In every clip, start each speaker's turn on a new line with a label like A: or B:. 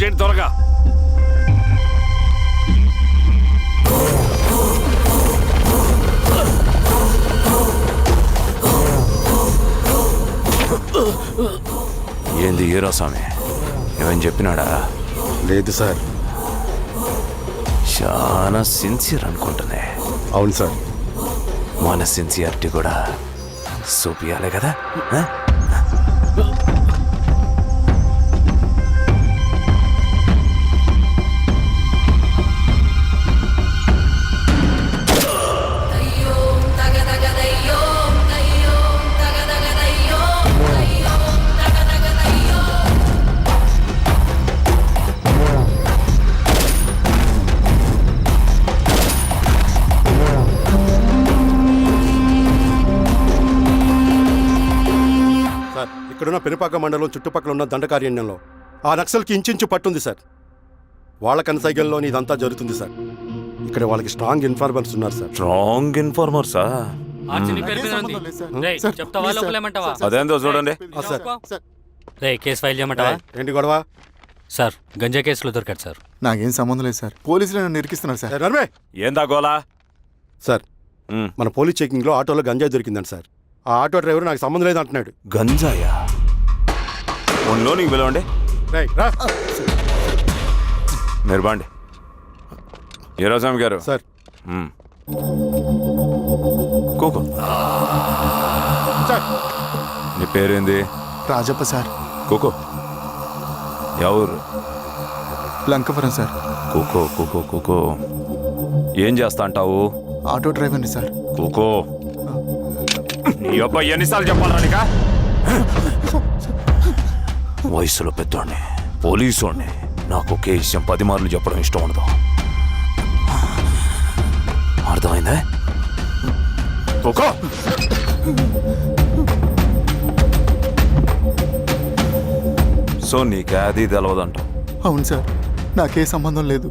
A: చేయండి త్వరగా. ఏంది హీరో స్వామి ఏమని చెప్పినాడా?
B: లేదు సార్.
A: చాలా సిన్సియర్ అనుకుంటున్నా.
B: అవును సార్.
A: మన సిన్సియారిటీ కూడా చూపియాలి కదా.
B: ఇక్కడున్న పెనుపాక మండలం చుట్టుపక్కల ఉన్న దండకారణ్యంలో ఆ నక్సల్కి ఇంచుంచు పట్టుంది సార్. వాళ్ళ కనసైగల్లోని ఇదంతా జరుగుతుంది సార్. ఇక్కడ వాళ్ళకి స్ట్రాంగ్ ఇన్ఫార్మర్స్ ఉన్నారు సార్.
A: స్ట్రాంగ్ ఇన్ఫార్మర్సా? అదేందో చూడండి.
C: కేసు ఫైల్ చేయమంటావా?
B: ఏంటి గొడవ
C: సార్? గంజా కేసులో దొరికాడు సార్.
D: నాకేం సంబంధం లేదు సార్. పోలీసులు నన్ను ఇరికిస్తున్నారు సార్.
B: నర్మే
A: ఏందా గోలా?
B: సార్ మన పోలీస్ చెకింగ్లో ఆటోలో గంజాయి దొరికిందండి సార్. ఆ ఆటో డ్రైవర్ నాకు సంబంధం లేదు అంటున్నాడు.
A: గంజాయా? ఒంట్లో నీకు పిలవండి. మీరు బాండి హీరోస్వామి గారు.
B: సార్
A: కూకో. నీ పేరేంది?
D: రాజప్ప సార్.
A: కూకో. ఎవరు?
D: లంకపురం సార్.
A: కూకో కూకో కూకో. ఏం చేస్తా అంటావు?
D: ఆటో డ్రైవర్ని సార్.
A: కూకో. నీ అబ్బాయి ఎన్నిసార్లు చెప్పాలా నీకా? వయసులో పెద్దోడిని, పోలీసోడిని, నాకు ఒకే విషయం 10 మార్లు చెప్పడం ఇష్టం ఉండదు. అర్థమైందా? కూకో. సో నీకు అది తెలవదంటావు?
D: అవును సార్, నాకే సంబంధం లేదు.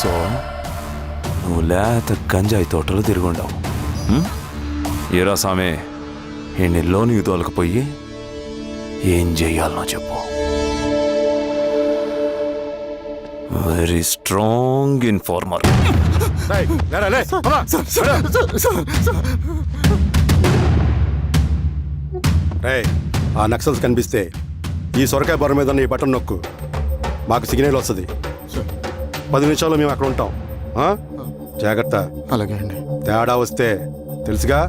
A: సో నువ్వు లేత గంజాయి తోటలు తిరుగుండావు. ఏరా సామే, ఎన్నిలో నీకు తోలకపోయి ఏం చెయ్యాలనో చెప్పు. Very strong informer.
B: ఆ నక్సల్స్ కనిపిస్తే ఈ సొరకాయ బొర మీద ఈ బటన్ నొక్కు, మాకు సిగ్నల్ వస్తుంది. 10 నిమిషాల్లో మేము అక్కడ ఉంటాం. జాగ్రత్త.
D: అలాగే అండి.
B: తేడా వస్తే తెలుసుగా.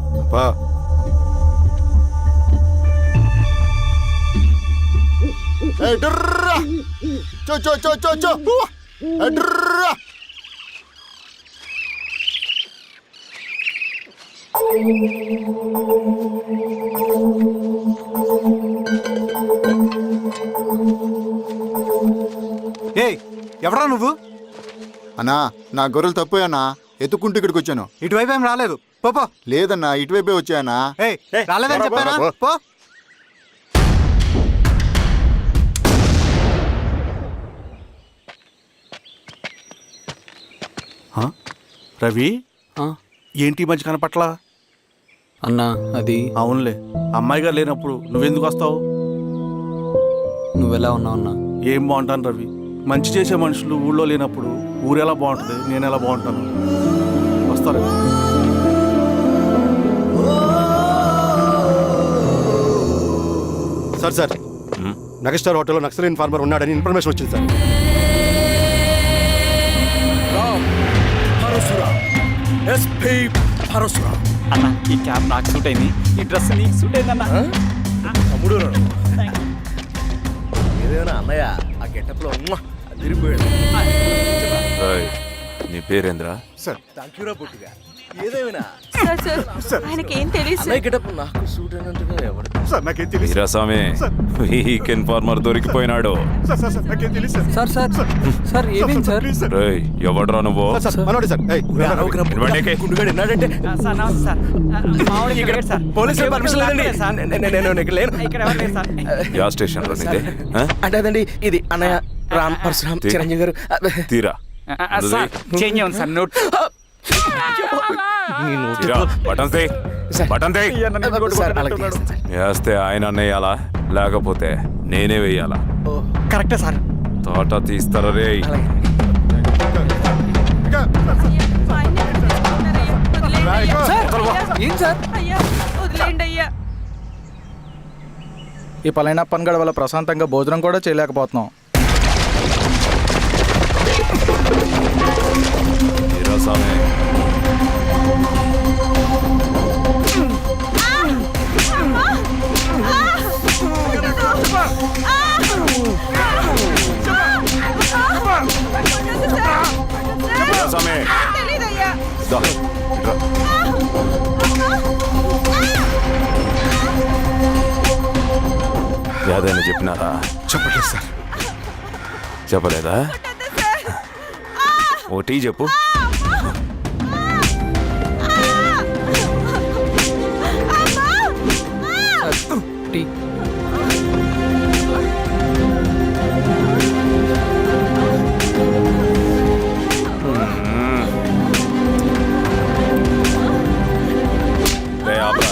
E: ఎవరా నువ్వు?
D: అన్నా, నా గొర్రెలు తప్పోయన్నా, ఎత్తుకుంటూ ఇక్కడికి వచ్చాను.
E: ఇటువైపు ఏం రాలేదు. పో.
D: లేదన్నా, ఇటువైపే వచ్చాయన్నా.
E: రాలేదని చెప్పానా? పో. రవి, ఏంటి ఈ మధ్య కనపట్లా?
C: అన్నా అది
E: అవునులే, అమ్మాయి గారు లేనప్పుడు నువ్వెందుకు వస్తావు?
C: నువ్వెలా ఉన్నావు అన్నా?
E: ఏం బాగుంటాను రవి, మంచి చేసే మనుషులు ఊళ్ళో లేనప్పుడు ఊరు ఎలా బాగుంటుంది, నేను ఎలా బాగుంటాను? వస్తారా?
B: సార్ నగస్టార్ హోటల్లో నక్సల్ ఇన్ఫార్మర్ ఉన్నాడని ఇన్ఫర్మేషన్ వచ్చింది సార్.
F: అన్న, ఈ క్యాప్ నాకు సూట్ అయింది, ఈ డ్రెస్ నీకు సూట్ అయింది అన్న.
G: ఏదైనా అన్నయ్య ఆ గెటప్లో తిరిగిపోయాడు.
A: నీ పేరేంద్రా?
D: సార్
G: సార్ ఆయనకి ఏం తెలియదు సార్.
D: సార్ నాకేం తెలియదు
A: వీరాస్వామి, వీక్ ఇన్ఫార్మర్ దొరికిపోయినాడు.
C: సార్ సార్ సార్ ఏమేం సార్?
A: రేయ్, ఎవడ్రా నువ్వు?
B: సార్ మనోడి సార్. ఏయ్,
A: ఇవ్వండి.
F: సార్ నమస్తే సార్ మామిడి ఇక్కడ సార్ పోలీసులు పర్మిషన్ లేదండి నేను ఇక్కడ లేను ఇక్కడ ఎవరు లేరు సార్
A: యా స్టేషన్ లో నీదే? ఆ?
H: అంటే అదండి ఇది అన్నయ్య రామ్ పరశురామ్
A: తీ-
H: చిరంజీవి గారు
A: తీరా
F: సార్ చేంజ్ ఉంది సార్ నోట్
A: తీరా, బటన్ తీ. బటన్ తీ.
H: సార్ అలాగే చేస్తాను సార్.
A: వేస్తే ఆయన వేయాలా, లేకపోతే నేనే వేయాలా?
F: కరెక్టే సార్
A: తోట తీస్తారా రే?
H: అలాగే
G: ఏం సార్? అయ్యా వదిలేండి అయ్యా.
I: ఈ పలైన పనిగడ వల్ల ప్రశాంతంగా భోజనం కూడా చేయలేకపోతున్నాం.
A: వీరాస్వామి, వీరాస్వామి,
G: తెలీదయ్యా.
A: దా, ఇట్రా. యాదైనా చెప్పినారా?
D: చెప్పట్లేదు సార్.
A: చెప్పలేదా? ఓ టీ చెప్పు.
C: టీ.
A: రే, ఆపరా.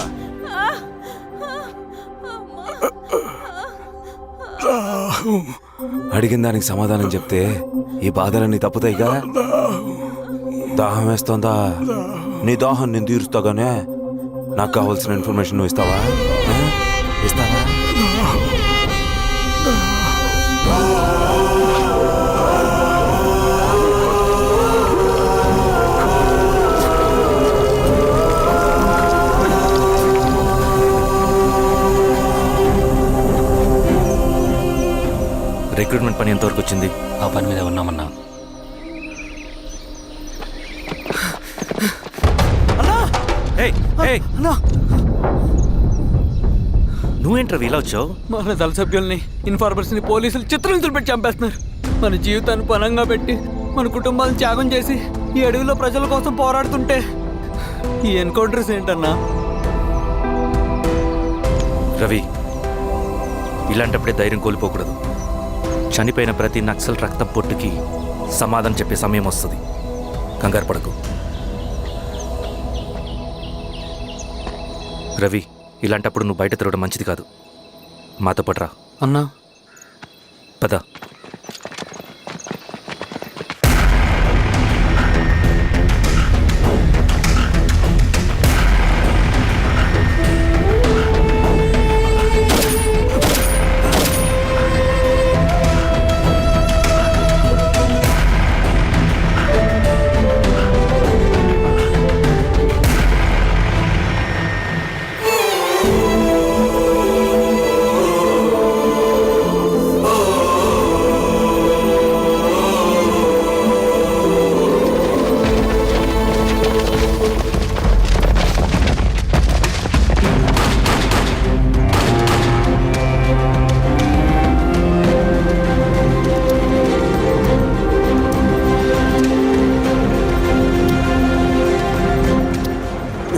A: అడిగిన దానికి సమాధానం చెప్తే ఈ బాధలన్నీ తప్పుతాయిగా. దాహం వేస్తోందా? నీ దాహం నేను తీరుస్తాగానే నాకు కావాల్సిన ఇన్ఫర్మేషన్ నువ్వు ఇస్తావా? ఆ? ఇస్తావా?
H: రిక్రూట్మెంట్ పని ఎంతవరకు వచ్చింది?
C: ఆ పని మీద ఉన్నామన్నా.
H: నువ్వేంట్రా ఇలా వచ్చావు?
C: మన దళ సభ్యుల్ని ఇన్ఫార్మర్స్ని పోలీసులు చిత్రహింసలు పెట్టి చంపేస్తున్నారు. మన జీవితాన్ని పణంగా పెట్టి మన కుటుంబాలను త్యాగం చేసి ఈ అడవిలో ప్రజల కోసం పోరాడుతుంటే ఈ ఎన్కౌంటర్స్ ఏంటన్నా?
H: రవి, ఇలాంటప్పుడే ధైర్యం కోల్పోకూడదు. చనిపోయిన ప్రతి నక్సల్ రక్తం పొట్టుకి సమాధానం చెప్పే సమయం వస్తుంది. కంగారు పడకు రవి. ఇలాంటప్పుడు నువ్వు బయట తిరగడం మంచిది కాదు. మాతో పట్రా.
C: అన్నా
H: పద.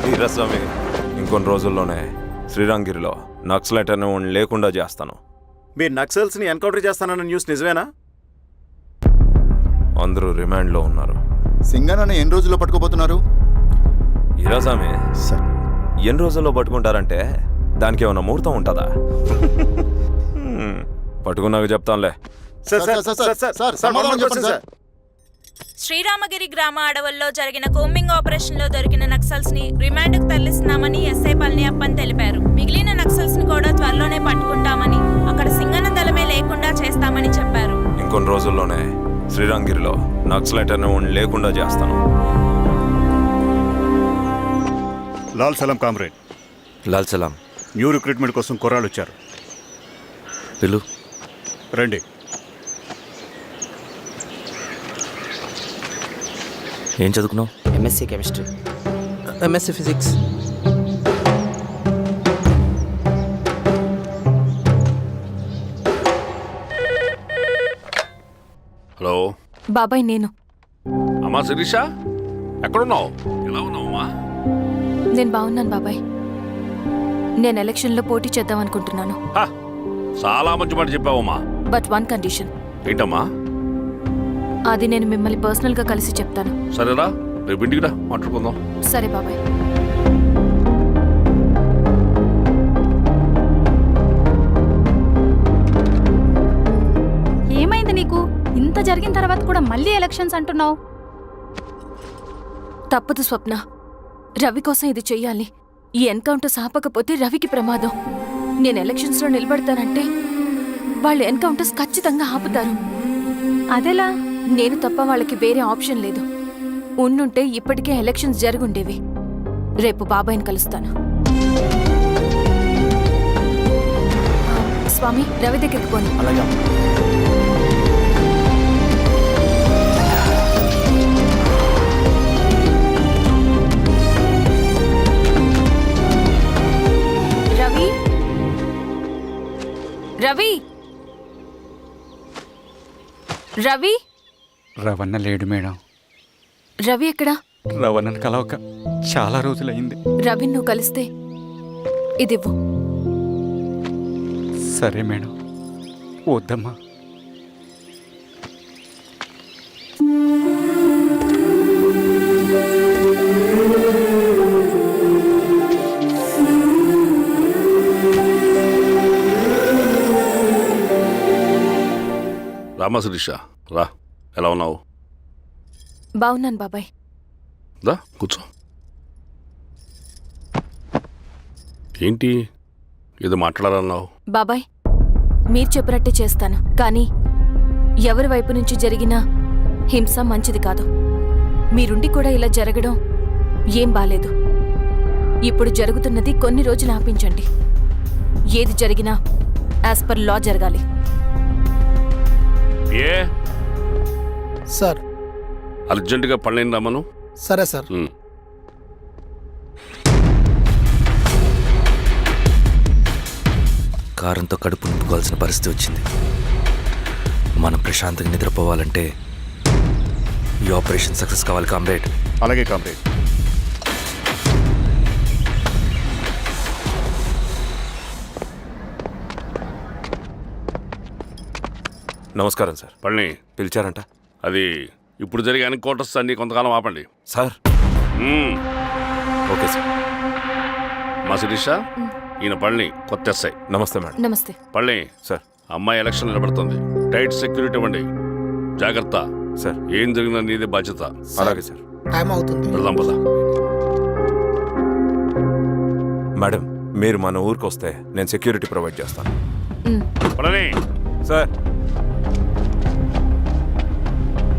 A: వీరాస్వామి, ఇంకొన్ని రోజుల్లోనే శ్రీరంగిరిలో నక్సలైట్ అనే వాడిని లేకుండా చేస్తాను.
E: మీరు నక్సల్స్ని ఎన్కౌంటర్ చేస్తానన్న న్యూస్ నిజమేనా?
A: అందరూ రిమాండ్లో ఉన్నారు.
D: సింగన్ ఎన్ని రోజుల్లో పట్టుకోబోతున్నారు?
A: వీరాస్వామి,
B: సార్
A: ఎన్ని రోజుల్లో పట్టుకుంటారంటే దానికి ఏమైనా ముహూర్తం ఉంటుందా? పట్టుకున్నాక చెప్తానులే.
D: సమాధానం చెప్పండి సార్.
G: శ్రీరామగిరి గ్రామ అడవుల్లో జరిగిన కోంబింగ్ ఆపరేషన్ లో దొరికిన నక్సల్స్ ని రిమాండ్ కు తరలిస్తున్నామని ఎస్ఐ పళనియప్పన్ తెలిపారు. మిగిలిన నక్సల్స్ ని కూడా త్వరలోనే పట్టుకుంటామని, అక్కడ సింగన దళమే లేకుండా చేస్తామని చెప్పారు.
A: ఇంకొన్ని రోజుల్లోనే శ్రీరంగిరిలో నక్సలైట్ అనే వాడిని లేకుండా చేస్తాను.
J: లాల్ సలాం కామ్రేడ్.
A: లాల్ సలాం.
J: న్యూ రిక్రూట్మెంట్ కోసం కుర్రాళ్ళు వచ్చారు.
A: పిలు.
J: రండి.
H: ఏం చదువుకున్నావు?
F: MSc chemistry.
C: MSc physics.
K: Hello
G: బాబాయ్ నేను.
K: అమ్మా శిరీష, ఎక్కడున్నావు? ఎలా ఉన్నావమ్మా?
G: నేను బాగున్నాను బాబాయ్. నేను ఎలక్షన్లో పోటీ చేద్దాం అనుకుంటున్నాను.
K: హ, చాలా మంచి మాట చెప్పావమ్మా.
G: But one condition.
K: ఏంటమ్మా?
G: అది నేను మిమ్మల్ని పర్సనల్గా కలిసి చెప్తాను.
K: సరేరా, రేపు ఇంటికి రా, మాట్లాడుకుందాం.
G: సరే బాబాయ్.
L: ఏమైంది నీకు? ఇంత జరిగిన తర్వాత కూడా మళ్ళీ ఎలక్షన్స్ అంటున్నావు?
G: తప్పదు స్వప్న. రవి కోసం ఇది చెయ్యాలి. ఈ ఎన్కౌంటర్ ఆపకపోతే రవికి ప్రమాదం. నేను ఎలక్షన్స్లో నిలబడతానంటే వాళ్ళు ఎన్కౌంటర్స్ ఖచ్చితంగా ఆపుతారు.
L: అదెలా?
G: నేను తప్ప వాళ్ళకి వేరే ఆప్షన్ లేదు. ఉండుంటే ఇప్పటికే ఎలక్షన్స్ జరుగుండేవి. రేపు బాబాయ్ని కలుస్తాను. స్వామి, రవి దగ్గరికి పోను.
E: అలాగే.
G: రవి, రవి, రవి.
I: రవణ లేడు మేడం.
G: రవి ఎక్కడా?
I: రవణను కలవక చాలా రోజులైంది.
G: రవి నువ్వు కలిస్తే ఇదివ్వు.
I: సరే మేడం. వద్దమ్మా.
K: రామా శిరీష, రా. ఎలా ఉన్నావు?
G: బాగున్నాను బాబాయ్.
K: దా కూర్చో. ఏంటి ఏదో మాట్లాడాలన్నావు?
G: బాబాయ్, మీరు చెప్పినట్టే చేస్తాను. కానీ ఎవరి వైపు నుంచి జరిగినా హింస మంచిది కాదు. మీరుండి కూడా ఇలా జరగడం ఏం బాలేదు. ఇప్పుడు జరుగుతున్నది కొన్ని రోజులు ఆపించండి. ఏది జరిగినా యాజ్ పర్ లా జరగాలి.
K: ఏ
F: సార్.
K: అర్జెంటుగా పళ్ళని రమ్మను.
F: సరే సార్.
H: కారంతో కడుపు నింపుకోవాల్సిన పరిస్థితి వచ్చింది. మనం ప్రశాంతంగా నిద్రపోవాలంటే ఈ ఆపరేషన్ సక్సెస్ కావాలి కామ్రేడ్.
J: అలాగే కామ్రేడ్.
A: నమస్కారం సార్.
K: పళ్ళని
A: పిలిచారంట?
K: అది ఇప్పుడు జరిగే ఎన్కౌంటర్స్ అన్ని కొంతకాలం ఆపండి
A: సార్. Okay sir.
K: మా శిరీష, ఈయన పళ్ళని కొత్త ఎస్ఐ.
A: నమస్తే మేడం.
G: నమస్తే.
K: పళ్ళని
A: సార్.
K: అమ్మాయి ఎలక్షన్ నిలబడుతుంది. టైట్ సెక్యూరిటీ ఇవ్వండి. జాగ్రత్త
A: సార్.
K: ఏం జరిగినా నీదే బాధ్యత.
A: అలాగే సార్.
F: టైం అవుతుంది.
K: వెళ్దాం పద.
A: మేడం, మీరు మన ఊరికి వస్తే నేను సెక్యూరిటీ ప్రొవైడ్ చేస్తాను.
K: పళ్ళని
A: సార్.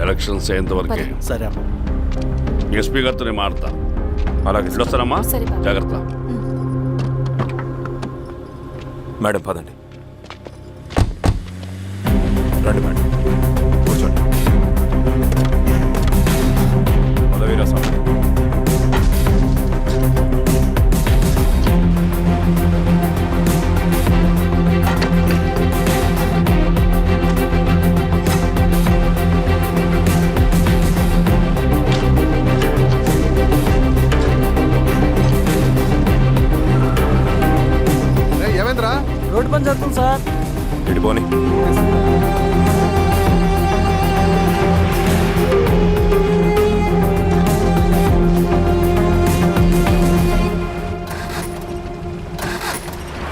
K: ఎలక్షన్స్ అయ్యేంతవరకే.
E: సరే అమ్మా.
K: ఎస్పీ గారితో నేను మారుతా.
A: అలాగే సార్.
K: వస్తానమ్మా.
G: సరే బాబు.
K: జాగ్రత్త.
A: మేడం పదండి. రండి మేడం, కూర్చోండి. పదవీరా స్వామి.
D: ఏమైందిరా?
C: రోడ్డు పని జరుగుతుంది సార్.
A: ఇటు పోనీ.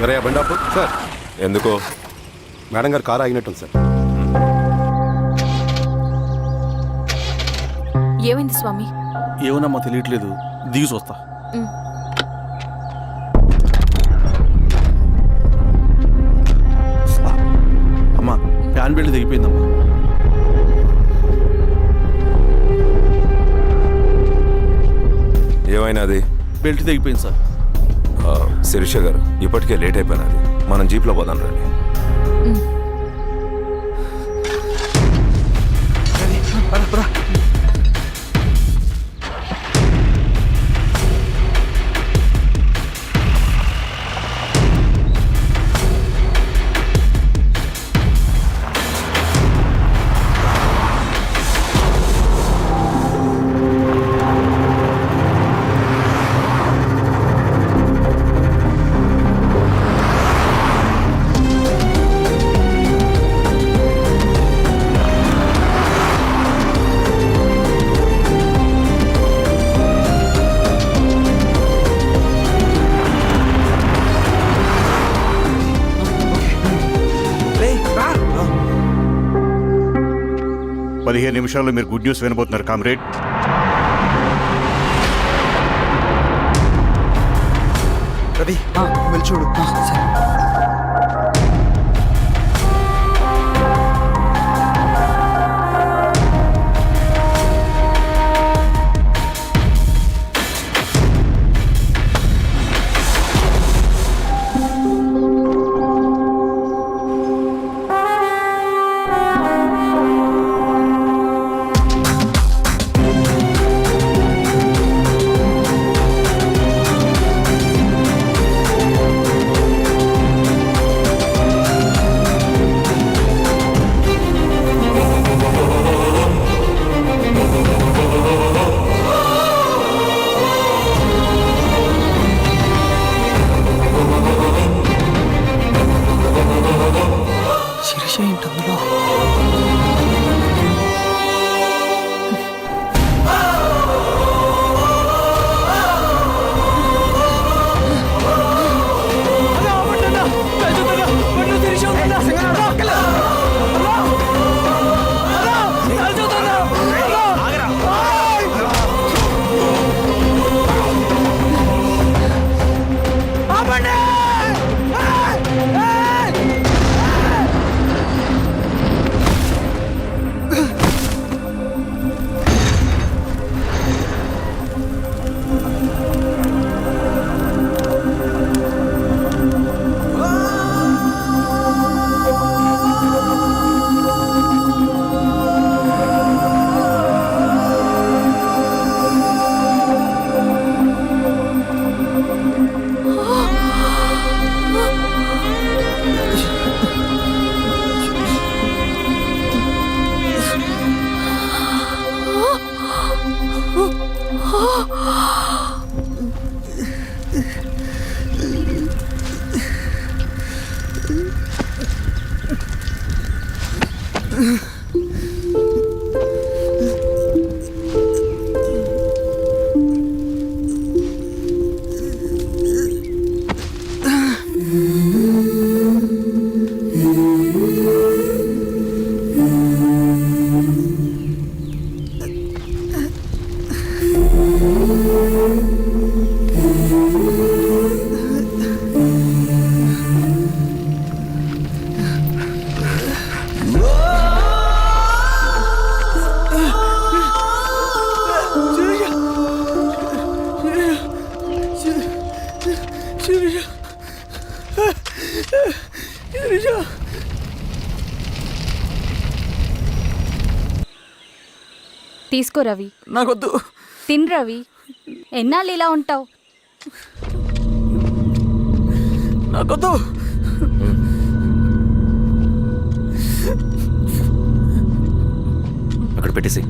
B: అరే బండాపు సార్.
A: ఎందుకో?
B: మేడం గారు కారు ఆగినట్టుంది సార్.
G: ఏమైంది స్వామి?
E: ఏమోనమ్మా తెలియట్లేదు. దిగి చూస్తా. అమ్మా, ఫ్యాన్ బెల్ట్ దిగిపోయిందమ్మా.
A: ఏమైనాది?
E: బెల్ట్ దిగిపోయింది సార్.
A: శిరీష గారు, ఇప్పటికే లేట్ అయిపోయినది. మనం జీప్లో పోదాం రండి.
J: 15 నిమిషాల్లో మీరు గుడ్ న్యూస్ వినబోతున్నారు కామ్రేడ్.
I: రవి వెళ్ళి చూడు.
C: శిరీష ఏంటి అందులో?
L: తీసుకో రవి.
C: నాకొద్దు.
L: తిన్ రవి. ఎన్నాళ్ళు ఇలా ఉంటావు?
C: నాకొద్దు.
H: అక్కడ పెట్టేసి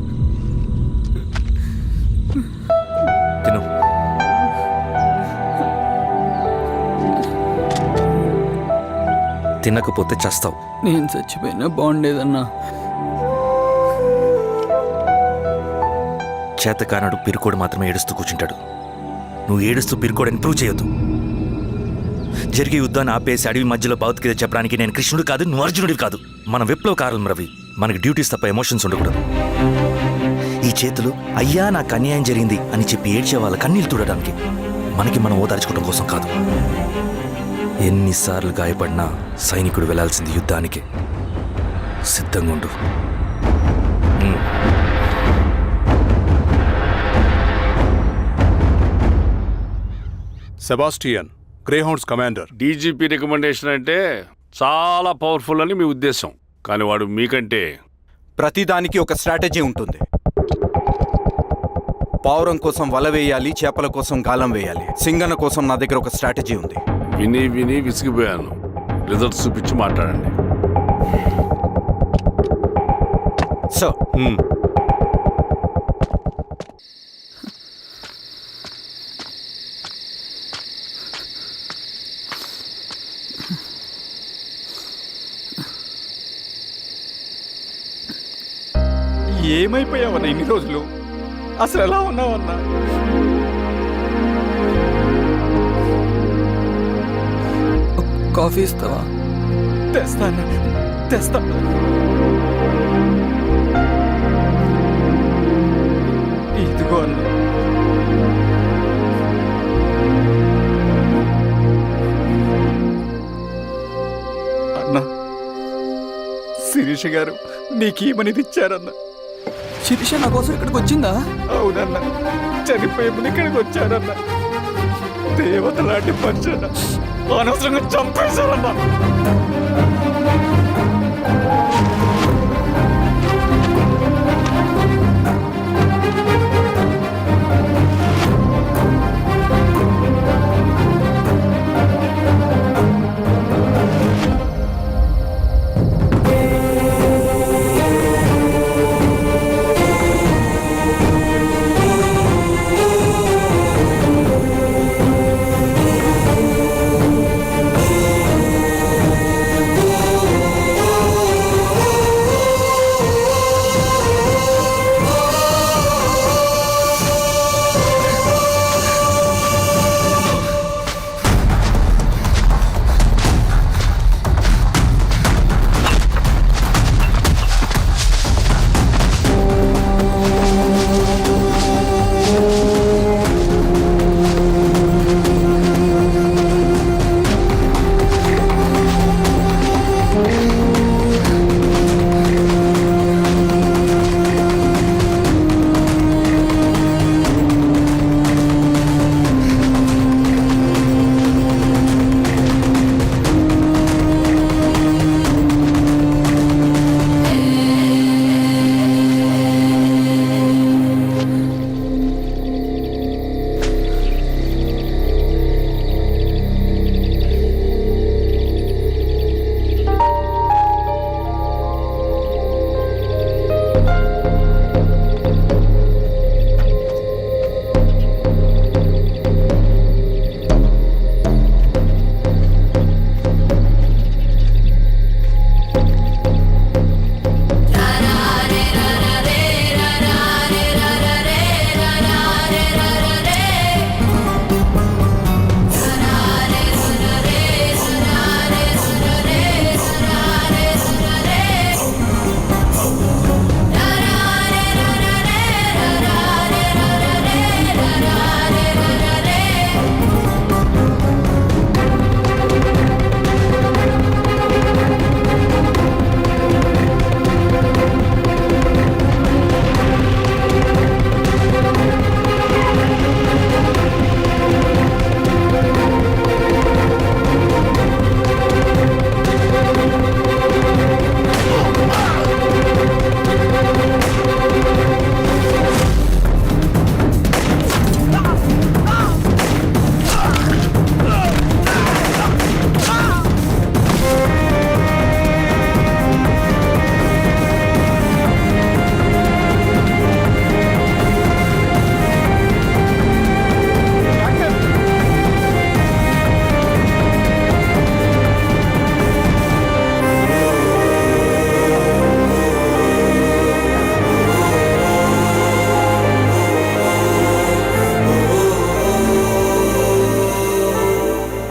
H: తిను. తినకపోతే చస్తావు.
C: నేను చచ్చిపోయినా బాగుండేదన్నా.
H: చేతకానడు పిరుకోడు మాత్రమే ఏడుస్తూ కూర్చుంటాడు. నువ్వు ఏడుస్తూ పిరుకోడని ప్రూవ్ చేయొద్దు. జరిగే యుద్ధాన్ని ఆపేసి అడవి మధ్యలో భౌతికత చెప్పడానికి నేను కృష్ణుడు కాదు, నువ్వు అర్జునుడివి కాదు. మన విప్లవకారులం రవి. మనకి డ్యూటీస్ తప్ప ఎమోషన్స్ ఉండకూడదు. ఈ చేతులు అయ్యా నాకు అన్యాయం జరిగింది అని చెప్పి ఏడ్చే వాళ్ళ కన్నీళ్ళు తుడడానికి, మనకి మనం ఓదార్చుకోవడం కోసం కాదు. ఎన్నిసార్లు గాయపడినా సైనికుడు వెళ్లాల్సింది యుద్ధానికి. సిద్ధంగా ఉండు.
J: Sebastian, Greyhounds commander.
K: DGP recommendation అంటే చాలా పవర్ఫుల్ అని మీ ఉద్దేశం, కానీ వాడు మీకంటే
I: ప్రతిదానికి ఒక స్ట్రాటజీ ఉంటుంది. పావురం కోసం వల వేయాలి, చేపల కోసం గాలం వేయాలి. సింగన కోసం నా దగ్గర ఒక స్ట్రాటజీ ఉంది.
K: విని విని విసిగిపోయాను. రిజల్ట్స్ చూపించి మాట్లాడండి.
I: సో ఏమైపోయావన్నా ఇన్ని రోజులు? అసలు ఎలా ఉన్నావన్నా?
C: కాఫీ ఇస్తావా?
I: తెస్తాను.
F: శిరీష గారు నీకు ఈమనిది ఇచ్చారన్న.
C: శిరీష నా కోసం ఇక్కడికి వచ్చిందా?
F: అవునన్న, చనిపోయే ముందు ఇక్కడికి వచ్చారన్న. దేవత లాంటి మనిషి అన్న, అనవసరంగా చంపేశారన్న.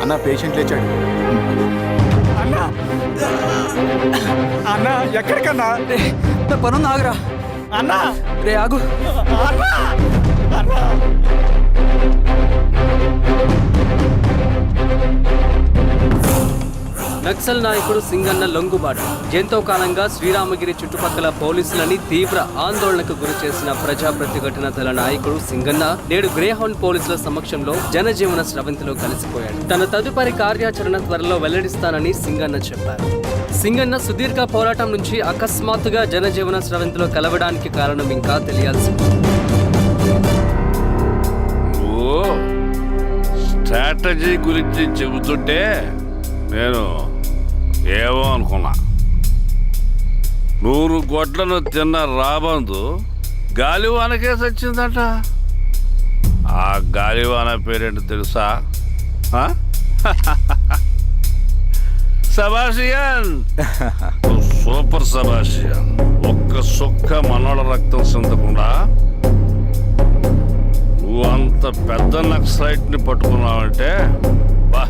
D: అన్న పేషెంట్ లేచాడు.
F: అన్నా అన్నా, ఎక్కడికన్నా?
C: నా పనుంది, ఆగురా.
F: అన్నా
C: రే ఆగు.
F: అన్నా అన్నా.
C: నక్సల్ నాయకుడు సింగన్న లొంగుబాటు ఎంతో కాలంగా శ్రీరామగిరి చుట్టుపక్కల పోలీసులని తీవ్ర ఆందోళనకు గురి చేసిన ప్రజా ప్రతిఘటన దళ నాయకుడు సింగన్న నేడు గ్రేహౌండ్ పోలీసుల సమక్షంలో జనజీవన స్రవంతిలో కలిసిపోయాడు. తన తదుపరి కార్యాచరణ త్వరలో వెల్లడిస్తానని సింగన్న చెప్పారు. సింగన్న సుదీర్ఘ పోరాటం నుంచి అకస్మాత్తుగా జనజీవన స్రవంతిలో కలవడానికి కారణం ఇంకా తెలియాల్సి ఉంది.
K: స్ట్రాటజీ గురించి చెబుతుంటే నేను ఏమో అనుకున్నా. 100 గొడ్లను తిన్న రాబందు గాలివానకే సచ్చిందట. ఆ గాలివాన పేరేంటి తెలుసా? సబాషియన్. సూపర్ సబాషియన్. ఒక్క సుక్క మనోళ్ళ రక్తం సిందకుండా నువ్వు అంత పెద్ద నక్సలైట్ని పట్టుకున్నావంటే బా,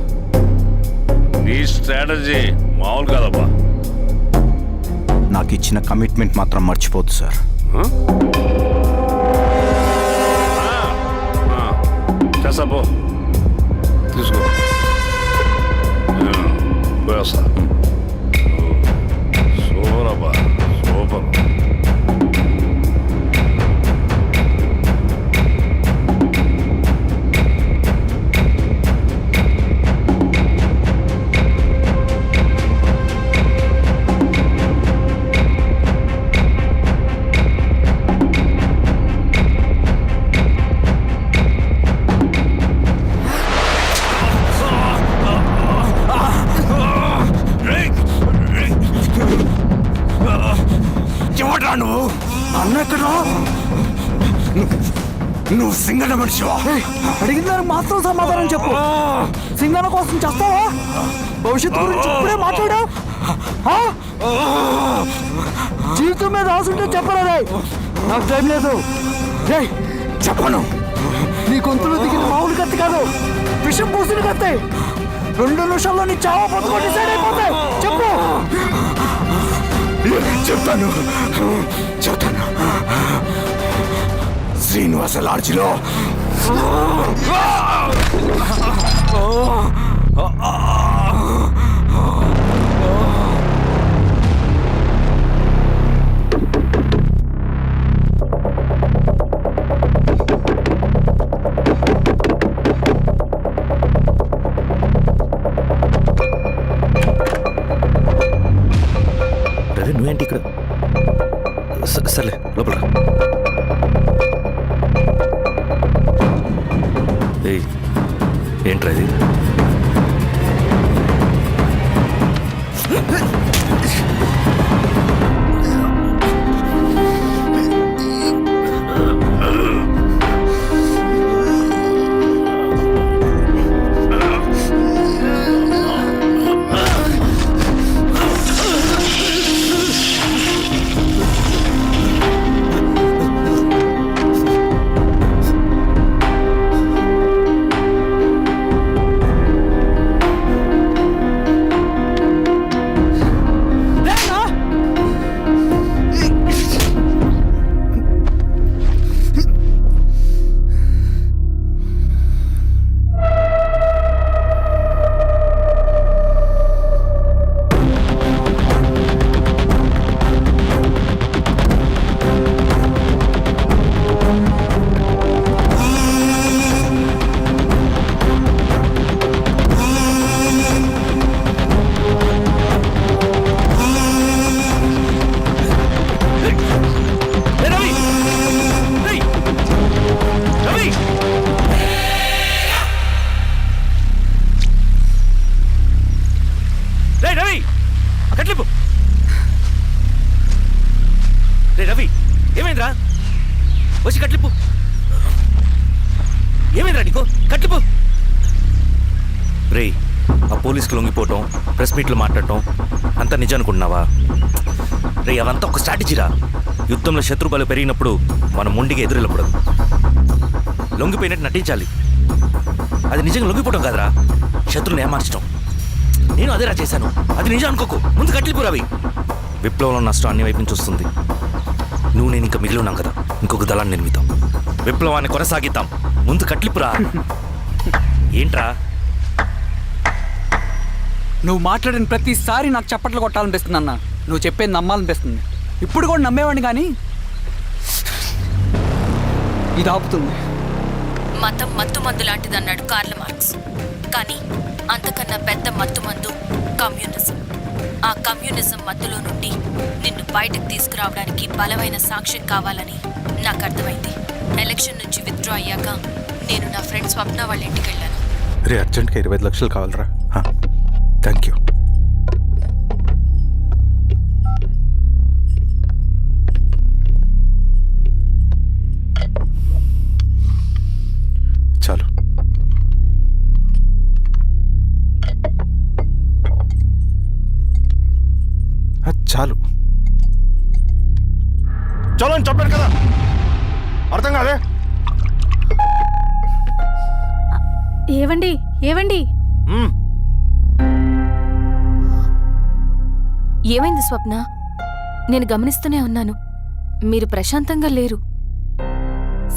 K: నీ స్ట్రాటజీ మామూలు కదబ్బా.
I: నాకు ఇచ్చిన కమిట్మెంట్ మాత్రం మర్చిపోద్దు సార్.
K: చేసాపో, తీసుకో. పోయేస్తా. సూపర్ అబ్బా సూపర్.
F: ఎవడ్రా నువ్వు? అన్నెక్కడా? నువ్వు సింగన మనిషివా?
C: అడిగిన దానికి మాత్రం సమాధానం చెప్పు. సింగన కోసం చేస్తావా? భవిష్యత్తు గురించి ఇప్పుడే మాట్లాడా? జీవితం మీద ఆశుంటే చెప్పరా? నాకు టైం లేదు.
F: చెప్పను.
C: నీ గొంతులో దిగిన మామూలు కత్తి కాదు, విషం పూసిన కత్తి. 2 నిమిషాల్లో నీ చావా బతుకు డిసైడ్ అయిపోతాయి. చెప్పు.
F: చెప్తాను. శ్రీనివాస లాడ్జిలో
H: రవి నువ్వేంటి ఇక్కడ? సర్లే లోపల రా. ఏయ్ ఏంట్రా ఇది? రవి ఏమైందిరా? వచ్చి కట్లిప్పు. ఏమైందిరా నీకు? కట్లిప్పు. రే ఆ పోలీసుకి లొంగిపోవటం, ప్రెస్ మీట్లు మాట్లాడటం అంతా నిజం అనుకుంటున్నావా? రే అవంతా ఒక స్ట్రాటజీరా. యుద్ధంలో శత్రుబలు పెరిగినప్పుడు మనం మొండిగా ఎదురెళ్ళకూడదు, లొంగిపోయినట్టు నటించాలి. అది నిజంగా లొంగిపోవటం కాదురా, శత్రువుని ఏమార్చడం. నేను అదేరా చేశాను. అది నిజం అనుకోకు. ముందు కట్లిప్పు రవి. విప్లవంలో నష్టం అన్ని వైపు నుంచి వస్తుంది. నువ్వు నేను ఇంకా మిగిలి ఉన్నాం కదా, ఇంకొక దళాన్ని నిర్మితాం, విప్లవాన్ని కొనసాగిద్దాం. ముందు కట్లిప్పురా. ఏంట్రా
C: నువ్వు మాట్లాడిన ప్రతిసారి నాకు చప్పట్లు కొట్టాలనిపిస్తుంది అన్న. నువ్వు చెప్పేది నమ్మాలనిపిస్తుంది. ఇప్పుడు కూడా నమ్మేవాడిని, కానీ ఇది ఆపుతుంది.
G: మతం మత్తు మందు లాంటిది అన్నాడు కార్ల్ మార్క్స్. కానీ అంతకన్నా పెద్ద మత్తు మందు కమ్యూనిజం. ఆ కమ్యూనిజం మత్తులో నుండి నిన్ను బయటకు తీసుకురావడానికి బలమైన సాక్ష్యం కావాలని నాకు అర్థమైంది. ఎలక్షన్ నుంచి విత్డ్రా అయ్యాక నేను నా ఫ్రెండ్ స్వప్న వాళ్ళ ఇంటికి వెళ్ళాను.
E: రే అర్జెంట్గా 25 లక్షలు కావాలరా. Thank you. చాలు. చాలు
B: చలో అని చెప్పాను కదా, అర్థం కాదే?
L: ఏవండి ఏవండి
G: ఏమైంది స్వప్న? నేను గమనిస్తూనే ఉన్నాను, మీరు ప్రశాంతంగా లేరు.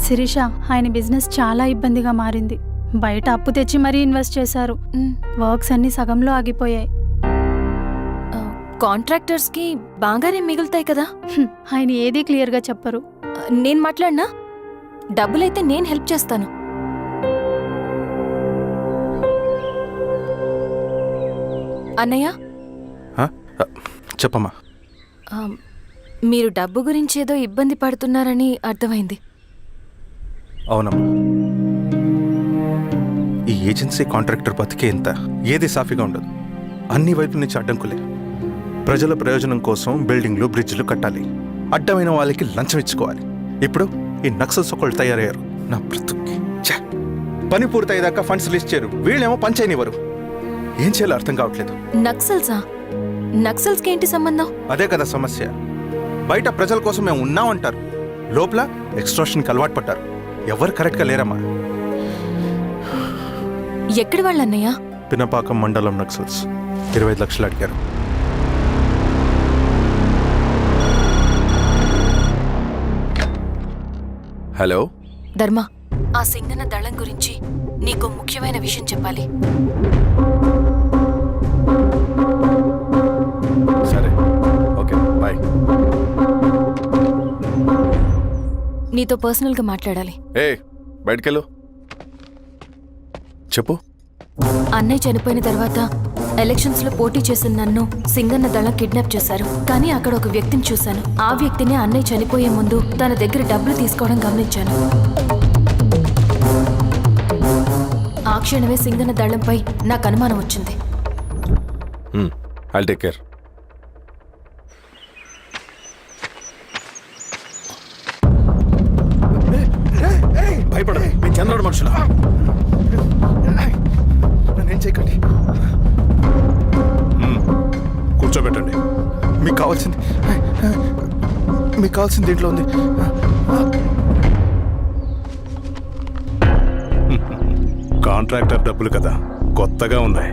L: శిరీష, ఆయన బిజినెస్ చాలా ఇబ్బందిగా మారింది. బయట అప్పు తెచ్చి మరీ ఇన్వెస్ట్ చేశారు. వర్క్స్ అన్ని సగంలో ఆగిపోయాయి. కాంట్రాక్టర్స్కి బాగానే మిగులుతాయి కదా. ఆయన ఏది క్లియర్గా చెప్పరు. నేను మాట్లాడినా డబ్బులైతే నేను హెల్ప్ చేస్తాను. అన్నయ్య,
E: చెప్పమ్మా.
L: మీరు డబ్బు గురించి ఏదో ఇబ్బంది పడుతున్నారని అర్థమైంది.
E: అవునమ్మా, ఈ ఏజెన్సీ కాంట్రాక్టర్ బతికే ఇంత ఏది సాఫీగా ఉండదు. అన్ని వైపుల నుంచి అడ్డంకులే. ప్రజల ప్రయోజనం కోసం బిల్డింగ్లు బ్రిడ్జ్లు కట్టాలి, అడ్డమైన వాళ్ళకి లంచం ఇచ్చుకోవాలి. ఇప్పుడు ఈ నక్సల్స్ ఒకళ్ళు తయారయ్యారు. నా బ్రతుక్కి ఛే! పని పూర్తయ్యేదాకా ఫండ్స్ లిస్ట్ చేయరు, వీళ్ళేమో పని చేయనివ్వరు. ఏం చేయాలో అర్థం కావట్లేదు.
L: నక్సల్సా? నక్సల్స్కి ఏంటి సంబంధం?
E: అదే కదా సమస్య. బయట ప్రజల కోసం మేము ఉన్నామంటారు, లోపల ఎక్స్ట్రాషన్కి అలవాటు పడ్డారు. ఎవరు కరెక్ట్గా లేరమ్మా.
L: ఎక్కడి వాళ్ళన్నయ్య?
E: పినపాకం మండలం నక్సల్స్ 25 లక్షలు అడిగారు.
I: హలో
L: ధర్మ, ఆ సింగన్న దళం గురించి నీకు ముఖ్యమైన విషయం చెప్పాలి.
I: సరే, ఓకే, బాయ్.
L: నీతో పర్సనల్గా మాట్లాడాలి.
I: బయటకెళ్ళు. చెప్పు.
L: అన్నయ్య చనిపోయిన తర్వాత ఎలక్షన్స్ లో పోటీ చేసిన నన్ను సింగన్న దళం కిడ్నాప్ చేశారు. కానీ అక్కడ ఒక వ్యక్తిని చూశాను. ఆ వ్యక్తిని అన్నయ్య చనిపోయే ముందు తన దగ్గర డబ్బులు తీసుకోవడం గమనించాను. ఆ క్షణమే సింగన్న దళంపై నాకు అనుమానం వచ్చింది.
I: I'll take care.
E: భయపడదు, మీ చంద్రుడు మనుషులు. నన్నేం చేయకండి.
J: కూర్చోబెట్టండి.
E: మీకు కావాల్సింది దీంట్లో ఉంది.
J: కాంట్రాక్టర్ డబ్బులు కదా, కొత్తగా ఉన్నాయి.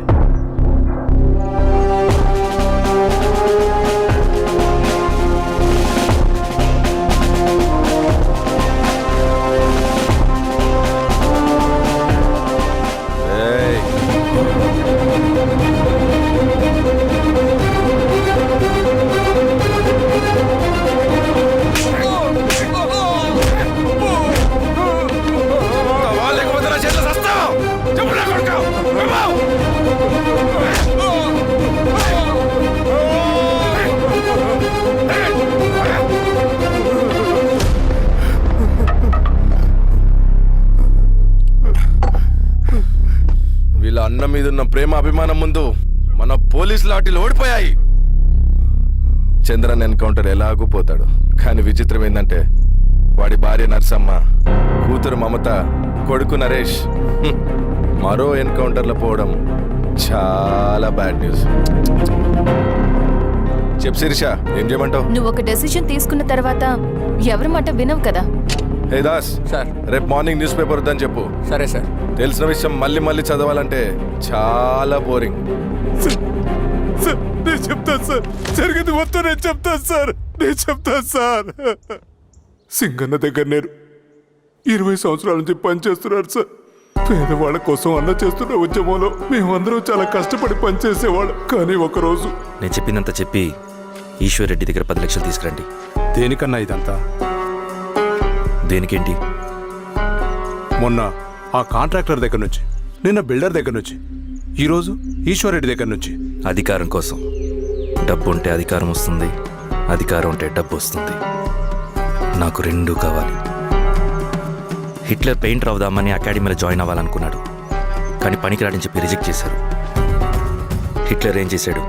I: వీళ్ళ అన్న మీదున్న ప్రేమ అభిమానం ముందు మన పోలీస్ లాఠీలు ఓడిపోయాయి. చంద్రన్ ఎన్కౌంటర్ ఎలాగూ పోతాడు. కానీ విచిత్రం ఏంటంటే వాడి భార్య నర్సమ్మ, కూతురు మమత, కొడుకు నరేష్ మరో ఎన్కౌంటర్లో పోవడం చాలా బ్యాడ్ న్యూస్. చెప్పు శిరీష, ఏం చేయమంటావు?
L: నువ్వు ఒక డెసిషన్ తీసుకున్న తర్వాత ఎవరి మాట వినవు కదా.
I: హే దాస్ సార్, రేపు మార్నింగ్ న్యూస్ పేపర్ వద్దని చెప్పు.
F: సరే సార్.
I: తెలిసిన విషయం మళ్ళీ మళ్ళీ చదవాలంటే చాలా బోరింగ్.
J: నేను చెప్తాను సార్, జరిగింది మొత్తం నేను చెప్తాను సార్. సింగన్న దగ్గర నేను 20 సంవత్సరాల నుంచి పనిచేస్తున్నాడు సార్. పేదవాళ్ళ కోసం అన్న చేస్తున్న ఉద్యమంలో మేమందరం చాలా కష్టపడి పనిచేసేవాళ్ళం. కానీ ఒకరోజు
H: నేను చెప్పినంత చెప్పి ఈశ్వర్ రెడ్డి దగ్గర 10 లక్షలు తీసుకురండి.
J: దేనికన్నా ఇదంతా?
H: దేనికేంటి?
J: మొన్న ఆ కాంట్రాక్టర్ దగ్గర నుంచి, నిన్న బిల్డర్ దగ్గర నుంచి, ఈరోజు ఈశ్వరెడ్డి దగ్గర నుంచి.
H: అధికారం కోసం. డబ్బు ఉంటే అధికారం వస్తుంది, అధికారం ఉంటే డబ్బు వస్తుంది. నాకు రెండూ కావాలి. హిట్లర్ పెయింటర్ అవుదామని అకాడమీలో జాయిన్ అవ్వాలనుకున్నాడు, కానీ పనికిరాడని చెప్పి రిజెక్ట్ చేశారు. హిట్లర్ ఏం చేశాడు?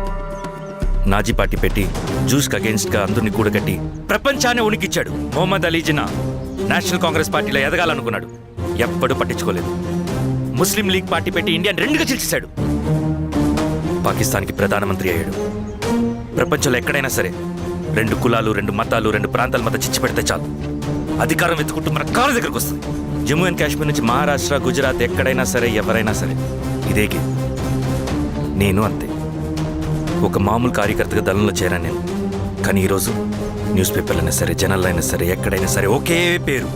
H: నాజీ పార్టీ పెట్టి జూస్కి అగేన్స్ట్గా అందరినీ కూడగట్టి ప్రపంచాన్ని ఉనికిచ్చాడు. మొహమ్మద్ అలీ జిన్నా నేషనల్ కాంగ్రెస్ పార్టీలో ఎదగాలనుకున్నాడు, ఎప్పుడూ పట్టించుకోలేదు. ముస్లిం లీగ్ పార్టీ పెట్టి ఇండియాని రెండుగా చీల్చేశాడు. పాకిస్తాన్కి ప్రధానమంత్రి అయ్యాడు. ప్రపంచంలో ఎక్కడైనా సరే 2 కులాలు, 2 మతాలు, 2 ప్రాంతాల మధ్య చిచ్చు పెడితే చాలు, అధికారం వెతుకుంటూ మన కాళ్ళ దగ్గరకు వస్తుంది. జమ్మూ అండ్ కాశ్మీర్ నుంచి మహారాష్ట్ర, గుజరాత్ ఎక్కడైనా సరే, ఎవరైనా సరే ఇదే గేమ్. నేను అంతే. ఒక మామూలు కార్యకర్తగా దళంలో చేరాను నేను. కానీ ఈరోజు న్యూస్ పేపర్లు అయినా సరే, జనాల్లో అయినా సరే, ఎక్కడైనా సరే ఒకే పేరు,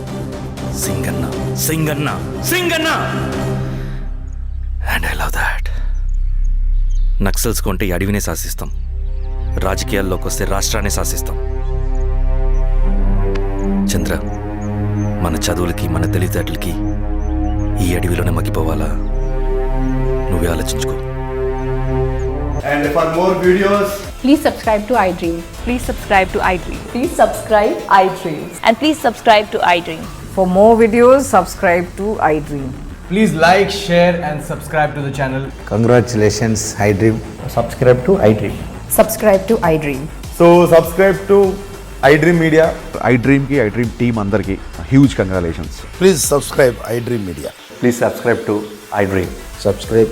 H: Singanna, Singanna, Singanna. And I love that. Naxals కొంటే అడవినే శాసిస్తాం, రాజకీయాల్లోకి వస్తే రాష్ట్రాన్ని శాసిస్తాం. చంద్ర, మన చదువులకి మన తెలివితేటలకి ఈ అడవిలోనే మగ్గిపోవాలా? నువ్వే ఆలోచించుకో.
D: And for more videos,
L: please subscribe to iDream.
G: Please subscribe to iDream.
L: Please subscribe iDream.
G: And please subscribe to iDream.
F: For more videos, subscribe to iDream.
C: Please like, share and subscribe to the channel.
D: congratulations, iDream.
F: Subscribe to iDream.
L: Subscribe to iDream.
D: So subscribe to iDream Media.
J: iDream కి iDream team అందరికి huge congratulations.
D: Please subscribe iDream Media.
F: Please subscribe to iDream.
D: Subscribe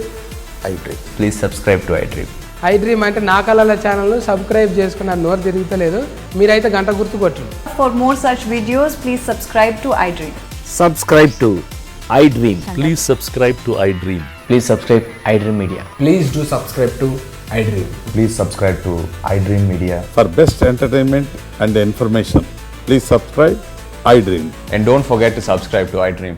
D: iDream.
F: Please subscribe to iDream.
C: iDream అంటే నా కళల channel subscribe చేసుకున్న నోరు తిరుగుతలేదు. మీరైతే గంట గుర్తు కొట్టు.
L: For more such videos, please subscribe to iDream.
F: Subscribe to iDream.
H: Please subscribe to iDream.
F: Please subscribe iDream Media.
C: Please do subscribe to iDream.
D: Please subscribe to iDream Media.
J: For best entertainment and information, please subscribe iDream.
F: And don't forget to subscribe to iDream.